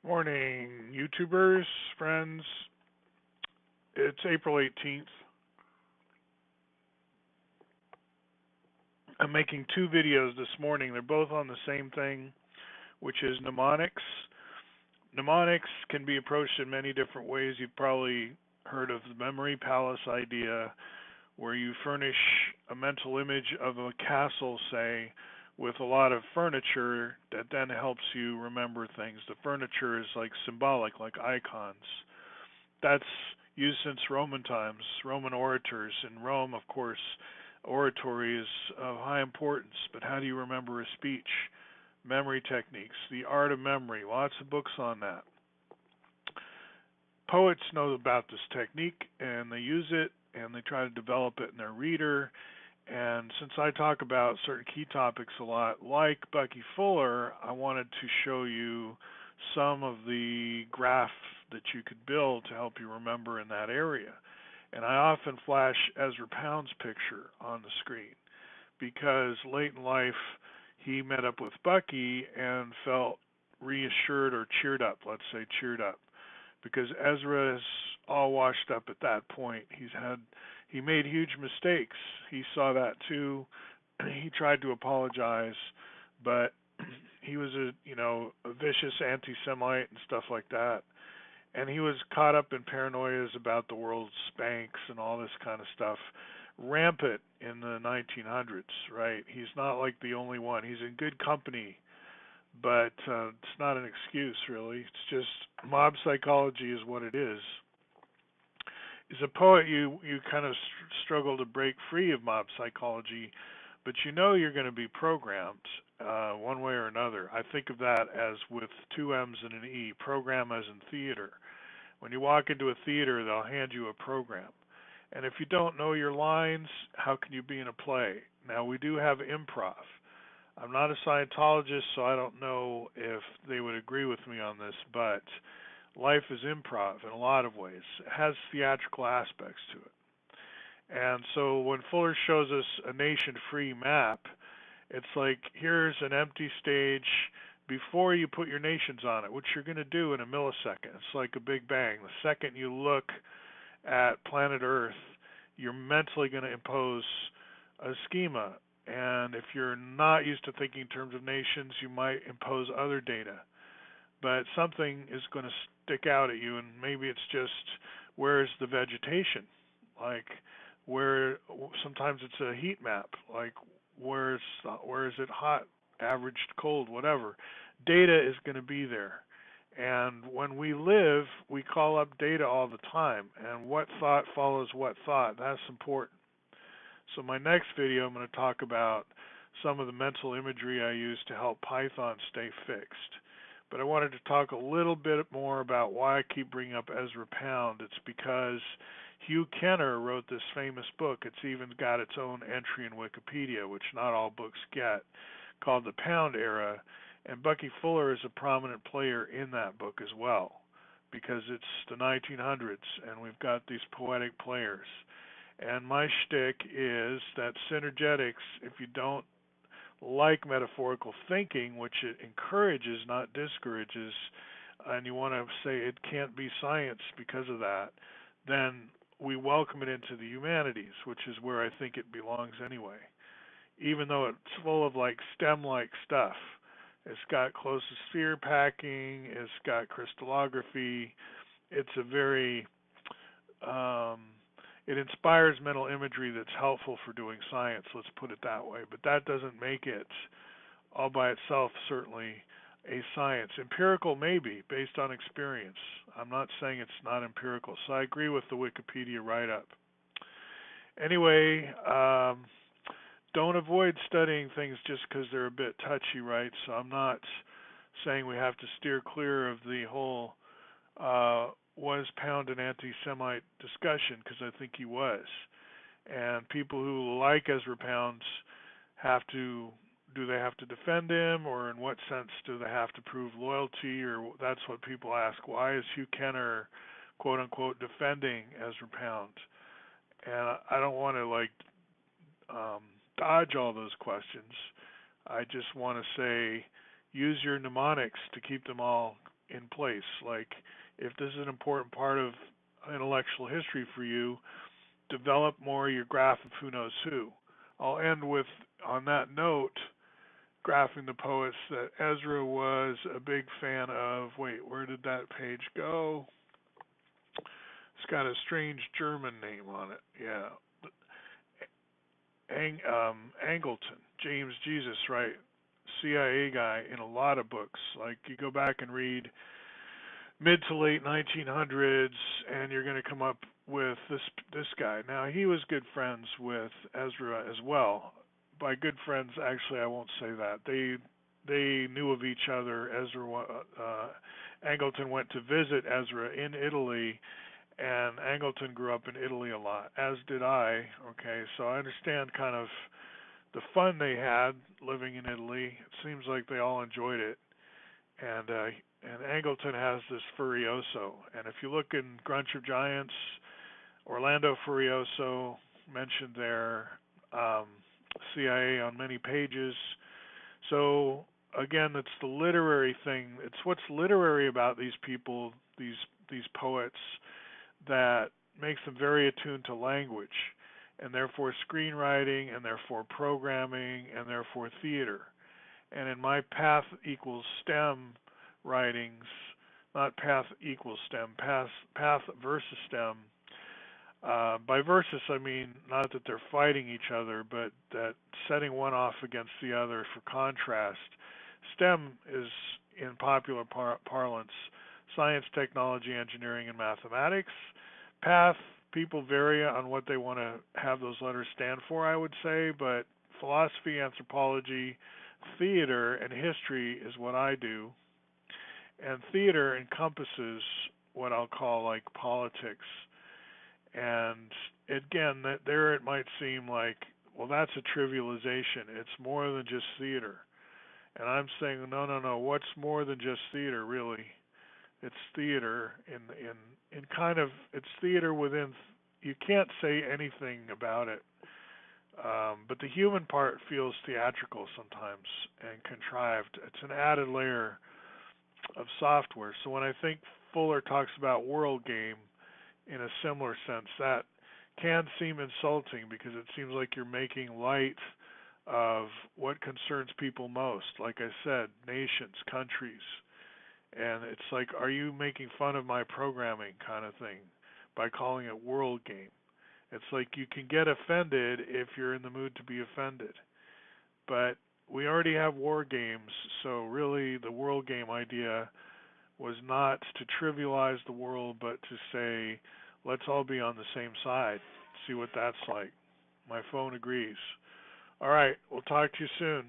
Morning, YouTubers, friends. It's April 18th. I'm making two videos this morning. They're both on the same thing, which is mnemonics. Mnemonics can be approached in many different ways. You've probably heard of the memory palace idea, where you furnish a mental image of a castle, say, with a lot of furniture that then helps you remember things. The furniture is like symbolic, like icons. That's used since Roman times, Roman orators. In Rome, of course, oratory is of high importance, but how do you remember a speech? Memory techniques, the art of memory, lots of books on that. Poets know about this technique and they use it and they try to develop it in their reader. And since I talk about certain key topics a lot, like Bucky Fuller, I wanted to show you some of the graph that you could build to help you remember in that area. And I often flash Ezra Pound's picture on the screen because late in life he met up with Bucky and felt reassured or cheered up, let's say cheered up, because Ezra is all washed up at that point. He made huge mistakes. He saw that too. He tried to apologize, but he was a vicious anti-Semite and stuff like that. And he was caught up in paranoias about the world's banks and all this kind of stuff, rampant in the 1900s, right? He's not like the only one. He's in good company, but it's not an excuse, really. It's just mob psychology is what it is. As a poet, you kind of struggle to break free of mob psychology, but you know you're going to be programmed one way or another. I think of that as with two M's and an E, program as in theater. When you walk into a theater, they'll hand you a program. And if you don't know your lines, how can you be in a play? Now, we do have improv. I'm not a Scientologist, so I don't know if they would agree with me on this, but life is improv in a lot of ways. It has theatrical aspects to it. And so when Fuller shows us a nation-free map, it's like here's an empty stage before you put your nations on it, which you're going to do in a millisecond. It's like a big bang. The second you look at planet Earth, you're mentally going to impose a schema. And if you're not used to thinking in terms of nations, you might impose other data. But something is going to stick out at you, and maybe it's just where's the vegetation? Like where sometimes it's a heat map, like where is it hot, averaged cold, whatever. Data is going to be there. And when we live, we call up data all the time. And what thought follows what thought, that's important. So my next video, I'm going to talk about some of the mental imagery I use to help Python stay fixed. But I wanted to talk a little bit more about why I keep bringing up Ezra Pound. It's because Hugh Kenner wrote this famous book. It's even got its own entry in Wikipedia, which not all books get, called The Pound Era. And Bucky Fuller is a prominent player in that book as well, because it's the 1900s and we've got these poetic players. And my shtick is that synergetics, if you don't like metaphorical thinking, which it encourages, not discourages, and you want to say it can't be science because of that, then we welcome it into the humanities, which is where I think it belongs anyway. Even though it's full of like STEM-like stuff. It's got closest sphere packing, it's got crystallography, it's a very it inspires mental imagery that's helpful for doing science, let's put it that way. But that doesn't make it, all by itself, certainly a science. Empirical maybe, based on experience. I'm not saying it's not empirical. So I agree with the Wikipedia write-up. Anyway, don't avoid studying things just because they're a bit touchy, right? So I'm not saying we have to steer clear of the whole was Pound an anti-Semite discussion, because I think he was. And people who like Ezra Pound do they have to defend him, or in what sense do they have to prove loyalty? Or that's what people ask. Why is Hugh Kenner, quote unquote, defending Ezra Pound? And I don't want to dodge all those questions. I just want to say use your mnemonics to keep them all in place. Like, if this is an important part of intellectual history for you, develop more your graph of who knows who. I'll end with, on that note, graphing the poets that Ezra was a big fan of. Wait, where did that page go? It's got a strange German name on it. Yeah. Angleton, James Jesus, right? CIA guy in a lot of books. Like, you go back and read mid to late 1900s, and you're going to come up with this guy. Now, he was good friends with Ezra as well. By good friends, actually, I won't say that. They knew of each other. Angleton went to visit Ezra in Italy, and Angleton grew up in Italy a lot, as did I. Okay, so I understand kind of the fun they had living in Italy. It seems like they all enjoyed it, and Angleton has this Furioso, and if you look in Grunch of Giants, Orlando Furioso mentioned there, CIA on many pages. So again, it's the literary thing. It's what's literary about these people, these poets, that makes them very attuned to language, and therefore screenwriting, and therefore programming, and therefore theater. And in my path equals STEM writings, not path equals STEM, path versus STEM. By versus, I mean not that they're fighting each other, but that setting one off against the other for contrast. STEM is, in popular parlance, science, technology, engineering, and mathematics. Path, people vary on what they want to have those letters stand for, I would say, but philosophy, anthropology, theater, and history is what I do. And theater encompasses what I'll call like politics. And again, that there it might seem like, well, that's a trivialization. It's more than just theater. And I'm saying, no. What's more than just theater, really? It's theater in kind of, it's theater within. You can't say anything about it, but the human part feels theatrical sometimes and contrived. It's an added layer of software. So when I think Fuller talks about world game in a similar sense, that can seem insulting because it seems like you're making light of what concerns people most. Like I said, nations, countries. And it's like, are you making fun of my programming kind of thing by calling it world game? It's like you can get offended if you're in the mood to be offended. But we already have war games, so really the world game idea was not to trivialize the world, but to say, let's all be on the same side, see what that's like. My phone agrees. All right, we'll talk to you soon.